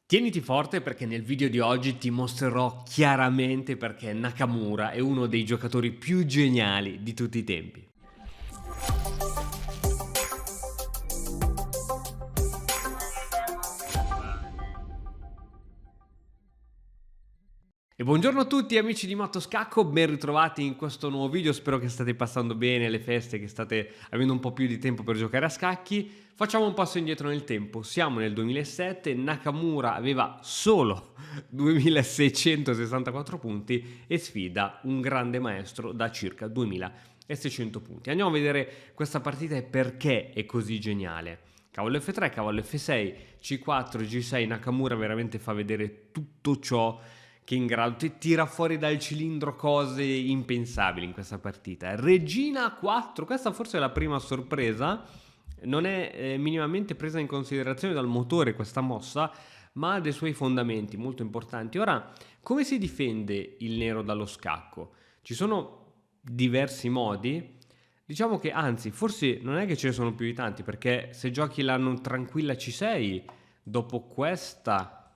Tieniti forte perché nel video di oggi ti mostrerò chiaramente perché Nakamura è uno dei giocatori più geniali di tutti i tempi. E buongiorno a tutti amici di Mattoscacco, ben ritrovati in questo nuovo video, spero che state passando bene le feste, che state avendo un po' più di tempo per giocare a scacchi. Facciamo un passo indietro nel tempo, siamo nel 2007, Nakamura aveva solo 2664 punti e sfida un grande maestro da circa 2600 punti. Andiamo a vedere questa partita e perché è così geniale. Cavallo F3, cavallo F6, C4, G6, Nakamura veramente fa vedere tutto ciò che in grado ti tira fuori dal cilindro cose impensabili in questa partita. Regina 4, questa forse è la prima sorpresa, non è minimamente presa in considerazione dal motore questa mossa, ma ha dei suoi fondamenti molto importanti. Ora, come si difende il nero dallo scacco? Ci sono diversi modi. Diciamo che anzi, forse non è che ce ne sono più di tanti, perché se giochi la non tranquilla C6, dopo questa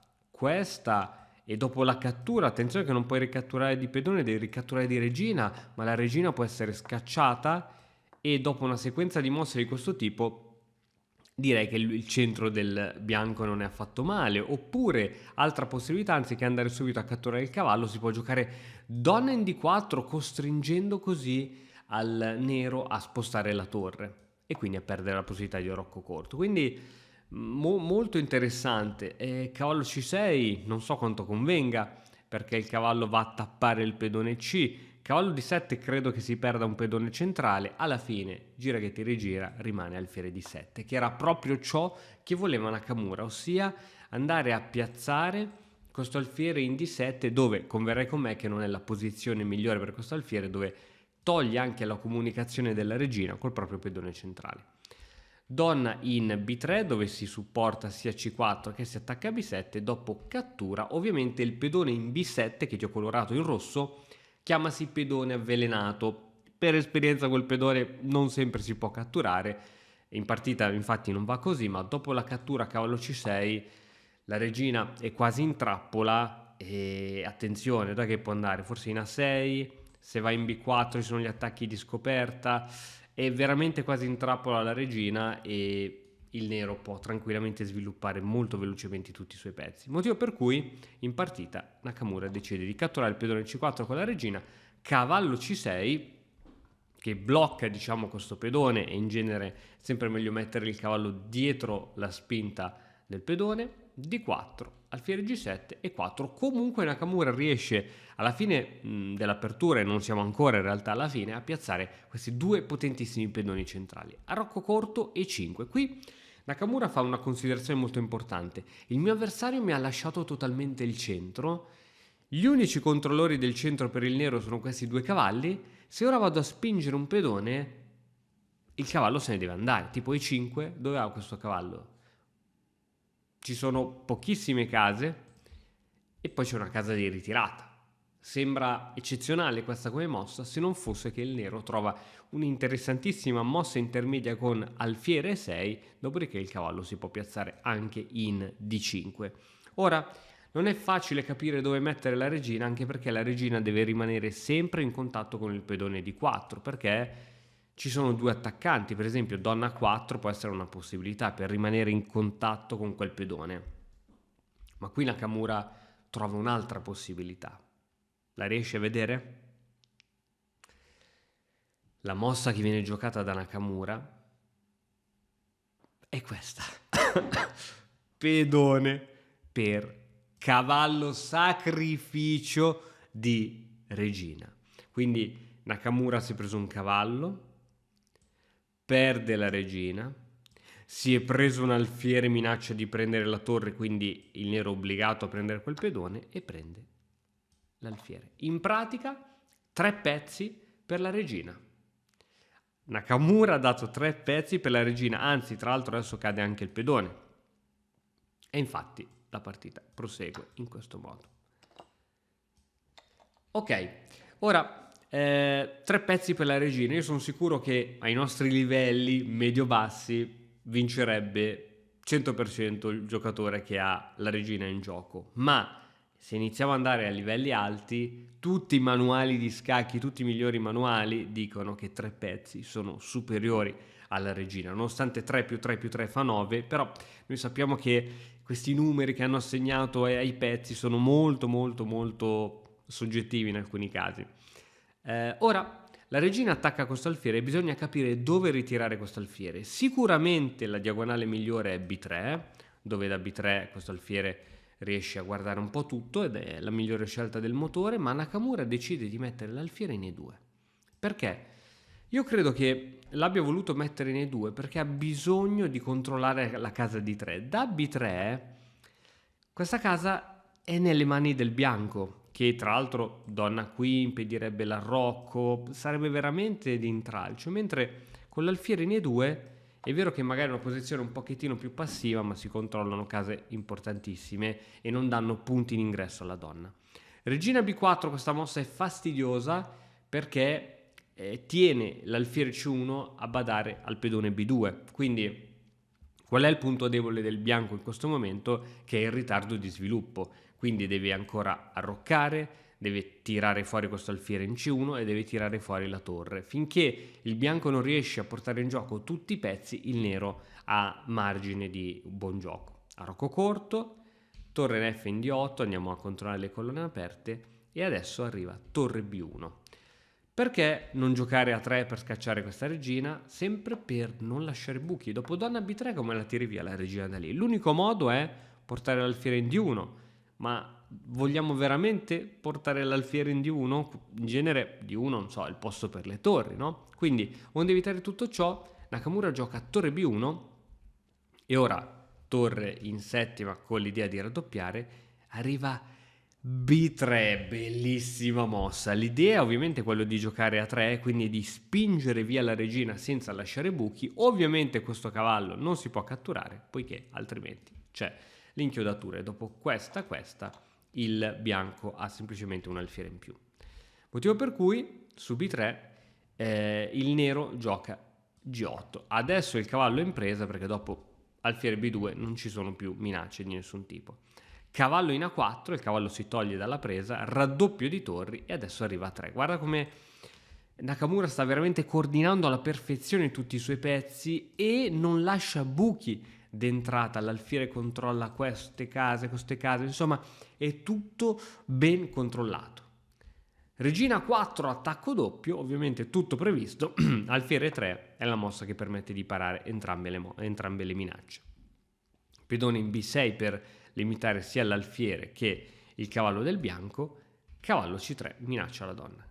e dopo la cattura, attenzione che non puoi ricatturare di pedone, devi ricatturare di regina, ma la regina può essere scacciata e dopo una sequenza di mosse di questo tipo direi che il centro del bianco non è affatto male. Oppure, altra possibilità, anziché andare subito a catturare il cavallo, si può giocare donna in D4 costringendo così al nero a spostare la torre e quindi a perdere la possibilità di rocco corto. Quindi molto interessante. Cavallo C6 non so quanto convenga perché il cavallo va a tappare il pedone C. Cavallo D7 credo che si perda un pedone centrale. Alla fine gira che ti rigira, rimane alfiere D7, che era proprio ciò che voleva Nakamura, ossia andare a piazzare questo alfiere in D7, dove converrai con me che non è la posizione migliore per questo alfiere, dove toglie anche la comunicazione della regina col proprio pedone centrale. Donna in B3 dove si supporta sia C4 che si attacca a B7, dopo cattura ovviamente il pedone in B7 che ti ho colorato in rosso chiamasi pedone avvelenato. Per esperienza quel pedone non sempre si può catturare, in partita infatti non va così, ma dopo la cattura cavallo C6 la regina è quasi in trappola e attenzione, da che può andare forse in A6, se va in B4 ci sono gli attacchi di scoperta, è veramente quasi in trappola la regina e il nero può tranquillamente sviluppare molto velocemente tutti i suoi pezzi. Motivo per cui in partita Nakamura decide di catturare il pedone C4 con la regina, cavallo C6 che blocca diciamo questo pedone e in genere è sempre meglio mettere il cavallo dietro la spinta del pedone, D4, alfiere G7 e 4. Comunque Nakamura riesce alla fine dell'apertura, e non siamo ancora in realtà alla fine, a piazzare questi due potentissimi pedoni centrali, a rocco corto e 5. Qui Nakamura fa una considerazione molto importante: il mio avversario mi ha lasciato totalmente il centro, gli unici controllori del centro per il nero sono questi due cavalli, se ora vado a spingere un pedone il cavallo se ne deve andare, tipo E5, dove ha questo cavallo? Ci sono pochissime case e poi c'è una casa di ritirata. Sembra eccezionale questa come mossa se non fosse che il nero trova un'interessantissima mossa intermedia con alfiere 6, dopodiché il cavallo si può piazzare anche in D5. Ora, non è facile capire dove mettere la regina, anche perché la regina deve rimanere sempre in contatto con il pedone D4, perché ci sono due attaccanti, per esempio donna 4 può essere una possibilità per rimanere in contatto con quel pedone. Ma qui Nakamura trova un'altra possibilità. La riesci a vedere? La mossa che viene giocata da Nakamura è questa. Pedone per cavallo sacrificio di regina. Quindi Nakamura si è preso un cavallo, perde la regina, si è preso un alfiere, minaccia di prendere la torre, quindi il nero è obbligato a prendere quel pedone e prende l'alfiere. In pratica 3 pezzi per la regina. Nakamura ha dato 3 pezzi per la regina, anzi tra l'altro adesso cade anche il pedone. E infatti la partita prosegue in questo modo. Ok, ora 3 pezzi per la regina. Io sono sicuro che ai nostri livelli medio-bassi vincerebbe 100% il giocatore che ha la regina in gioco, ma se iniziamo ad andare a livelli alti, tutti i manuali di scacchi, tutti i migliori manuali dicono che 3 pezzi sono superiori alla regina, nonostante 3 più 3 più 3 fa 9, però noi sappiamo che questi numeri che hanno assegnato ai pezzi sono molto molto molto soggettivi in alcuni casi. Ora, la regina attacca questo alfiere e bisogna capire dove ritirare questo alfiere. Sicuramente la diagonale migliore è B3, dove da B3 questo alfiere riesce a guardare un po' tutto ed è la migliore scelta del motore, ma Nakamura decide di mettere l'alfiere in E2. Perché? Io credo che l'abbia voluto mettere in E2 perché ha bisogno di controllare la casa D3. Da B3 questa casa è nelle mani del bianco, che tra l'altro donna qui impedirebbe l'arrocco, sarebbe veramente di intralcio, mentre con l'alfiere in E2 è vero che magari è una posizione un pochettino più passiva, ma si controllano case importantissime e non danno punti in ingresso alla donna. Regina B4, questa mossa è fastidiosa perché tiene l'alfiere C1 a badare al pedone B2. Quindi qual è il punto debole del bianco in questo momento? Che è il ritardo di sviluppo. Quindi deve ancora arroccare, deve tirare fuori questo alfiere in C1 e deve tirare fuori la torre. Finché il bianco non riesce a portare in gioco tutti i pezzi, il nero ha margine di buon gioco. Arrocco corto, torre in F in D8, andiamo a controllare le colonne aperte e adesso arriva torre B1. Perché non giocare a 3 per scacciare questa regina? Sempre per non lasciare buchi. Dopo donna B3 come la tiri via la regina da lì? L'unico modo è portare l'alfiere in D1. Ma vogliamo veramente portare l'alfiere in D1? In genere D1, non so, è il posto per le torri, no? Quindi, onde evitare tutto ciò, Nakamura gioca torre B1 e ora torre in settima con l'idea di raddoppiare, arriva B3, bellissima mossa. L'idea ovviamente è quella di giocare a 3, quindi di spingere via la regina senza lasciare buchi. Ovviamente questo cavallo non si può catturare, poiché altrimenti c'è l'inchiodatura e dopo questa il bianco ha semplicemente un alfiere in più, motivo per cui su B3 il nero gioca G8. Adesso il cavallo è in presa perché dopo alfiere B2 non ci sono più minacce di nessun tipo. Cavallo in A4, il cavallo si toglie dalla presa, raddoppio di torri e adesso arriva a 3. Guarda come Nakamura sta veramente coordinando alla perfezione tutti i suoi pezzi e non lascia buchi d'entrata. L'alfiere controlla queste case, insomma è tutto ben controllato. Regina 4, attacco doppio, ovviamente tutto previsto. Alfiere 3 è la mossa che permette di parare entrambe le minacce. Pedone in B6 per limitare sia l'alfiere che il cavallo del bianco. Cavallo C3 minaccia la donna.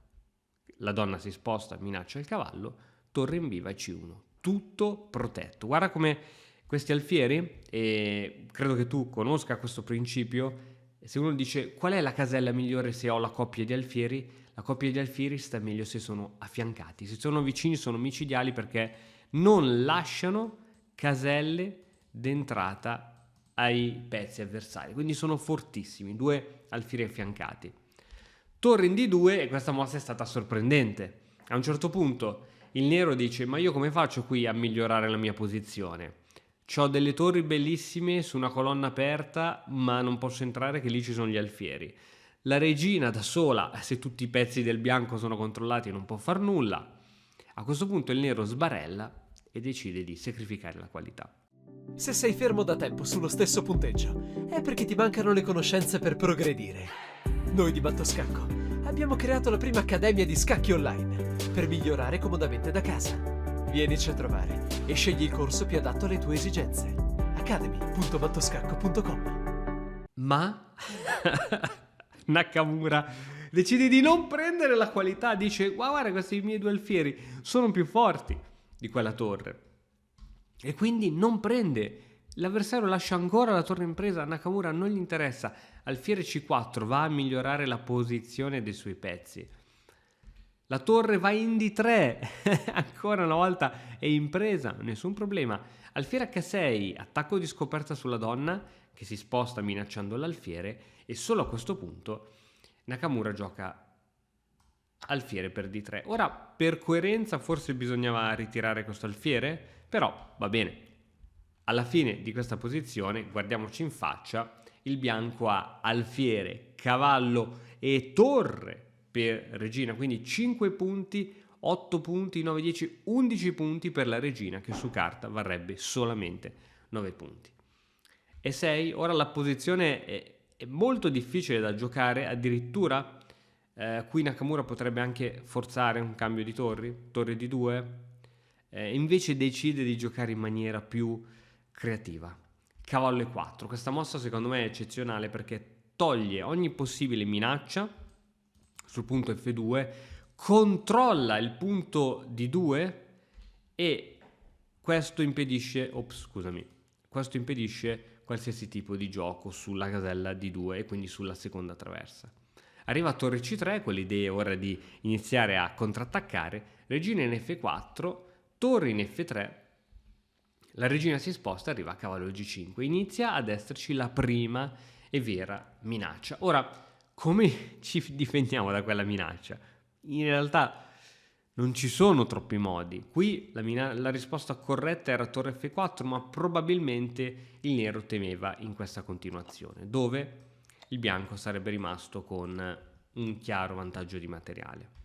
La donna si sposta, minaccia il cavallo. Torre in B va C1. Tutto protetto. Guarda come questi alfieri, e credo che tu conosca questo principio, se uno dice qual è la casella migliore se ho la coppia di alfieri, la coppia di alfieri sta meglio se sono affiancati, se sono vicini sono micidiali perché non lasciano caselle d'entrata ai pezzi avversari, quindi sono fortissimi, 2 alfieri affiancati. Torre in D2 e questa mossa è stata sorprendente. A un certo punto il nero dice ma io come faccio qui a migliorare la mia posizione? C'ho delle torri bellissime su una colonna aperta, ma non posso entrare che lì ci sono gli alfieri. La regina da sola, se tutti i pezzi del bianco sono controllati, non può far nulla. A questo punto il nero sbarella e decide di sacrificare la qualità. Se sei fermo da tempo sullo stesso punteggio, è perché ti mancano le conoscenze per progredire. Noi di Battoscacco abbiamo creato la prima accademia di scacchi online per migliorare comodamente da casa. Vienici a trovare e scegli il corso più adatto alle tue esigenze. academy.battoscacco.com. Ma Nakamura decide di non prendere la qualità, dice guarda questi miei 2 alfieri sono più forti di quella torre e quindi non prende. L'avversario lascia ancora la torre in presa, a Nakamura non gli interessa. Alfiere C4 va a migliorare la posizione dei suoi pezzi. La torre va in D3, ancora una volta è in presa, nessun problema. Alfiere H6, attacco di scoperta sulla donna che si sposta minacciando l'alfiere e solo a questo punto Nakamura gioca alfiere per D3. Ora per coerenza forse bisognava ritirare questo alfiere, però va bene. Alla fine di questa posizione, guardiamoci in faccia, il bianco ha alfiere, cavallo e torre per regina, quindi 5 punti, 8 punti, 9, 10, 11 punti per la regina, che su carta varrebbe solamente 9 punti. E 6, ora la posizione è molto difficile da giocare, addirittura qui Nakamura potrebbe anche forzare un cambio di torri di 2, invece decide di giocare in maniera più creativa. Cavallo E4, questa mossa secondo me è eccezionale perché toglie ogni possibile minaccia sul punto F2, controlla il punto D2 e questo impedisce qualsiasi tipo di gioco sulla casella D2 e quindi sulla seconda traversa. Arriva a torre C3 con l'idea ora di iniziare a contrattaccare, regina in F4, torre in F3, la regina si sposta, arriva a cavallo G5, inizia ad esserci la prima e vera minaccia. Ora, come ci difendiamo da quella minaccia? In realtà non ci sono troppi modi. Qui la risposta corretta era torre F4, ma probabilmente il nero temeva in questa continuazione, dove il bianco sarebbe rimasto con un chiaro vantaggio di materiale.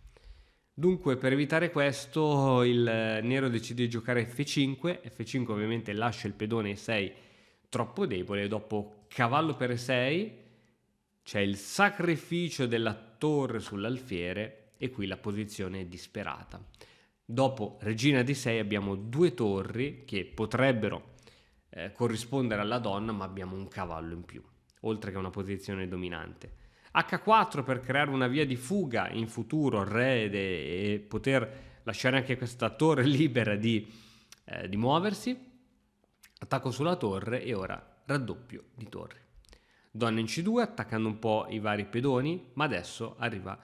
Dunque, per evitare questo, il nero decide di giocare F5. F5 ovviamente lascia il pedone E6 troppo debole. Dopo cavallo per E6 c'è il sacrificio della torre sull'alfiere e qui la posizione è disperata. Dopo regina D6 abbiamo 2 torri che potrebbero corrispondere alla donna, ma abbiamo un cavallo in più, oltre che una posizione dominante. H4 per creare una via di fuga in futuro, re e poter lasciare anche questa torre libera di muoversi. Attacco sulla torre e ora raddoppio di torri. Donna in C2 attaccando un po' i vari pedoni, ma adesso arriva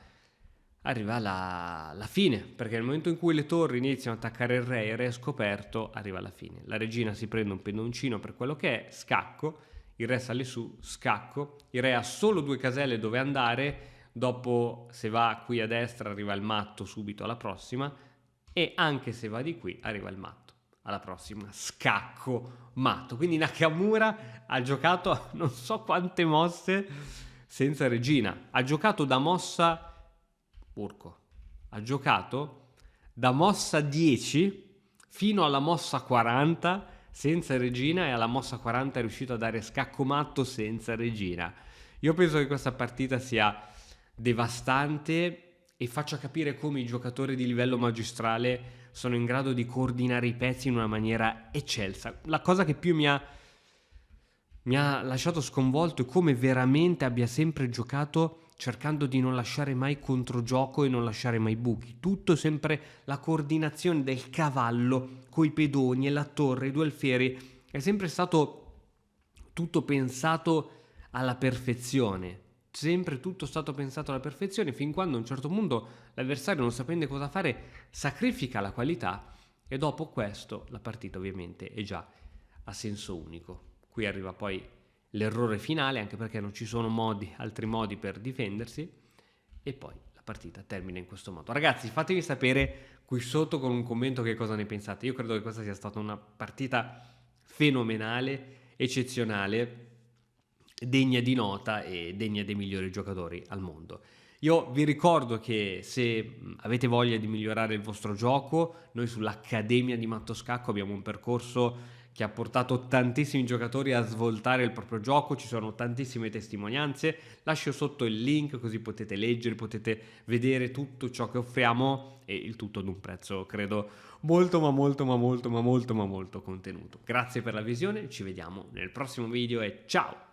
la fine, perché nel momento in cui le torri iniziano ad attaccare il re è scoperto, arriva la fine. La regina si prende un pedoncino per quello che è, scacco, il re sale su, scacco, il re ha solo 2 caselle dove andare, dopo se va qui a destra arriva il matto subito alla prossima e anche se va di qui arriva il matto alla prossima, scacco, matto. Quindi Nakamura ha giocato non so quante mosse senza regina, ha giocato da mossa ha giocato da mossa 10 fino alla mossa 40 senza regina e alla mossa 40 è riuscito a dare scacco matto senza regina. Io penso che questa partita sia devastante e faccia capire come i giocatori di livello magistrale sono in grado di coordinare i pezzi in una maniera eccelsa. La cosa che più mi ha lasciato sconvolto è come veramente abbia sempre giocato cercando di non lasciare mai controgioco e non lasciare mai buchi. Tutto sempre la coordinazione del cavallo coi pedoni e la torre, i 2 alfieri, è sempre stato tutto pensato alla perfezione. Sempre tutto stato pensato alla perfezione, fin quando a un certo punto l'avversario, non sapendo cosa fare, sacrifica la qualità e dopo questo la partita ovviamente è già a senso unico. Qui arriva poi l'errore finale, anche perché non ci sono altri modi per difendersi, e poi la partita termina in questo modo. Ragazzi, fatemi sapere qui sotto con un commento che cosa ne pensate. Io credo che questa sia stata una partita fenomenale, eccezionale, degna di nota e degna dei migliori giocatori al mondo. Io vi ricordo che se avete voglia di migliorare il vostro gioco, noi sull'Accademia di Matto Scacco abbiamo un percorso che ha portato tantissimi giocatori a svoltare il proprio gioco, ci sono tantissime testimonianze, lascio sotto il link così potete leggere, potete vedere tutto ciò che offriamo e il tutto ad un prezzo credo molto contenuto. Grazie per la visione, ci vediamo nel prossimo video e ciao!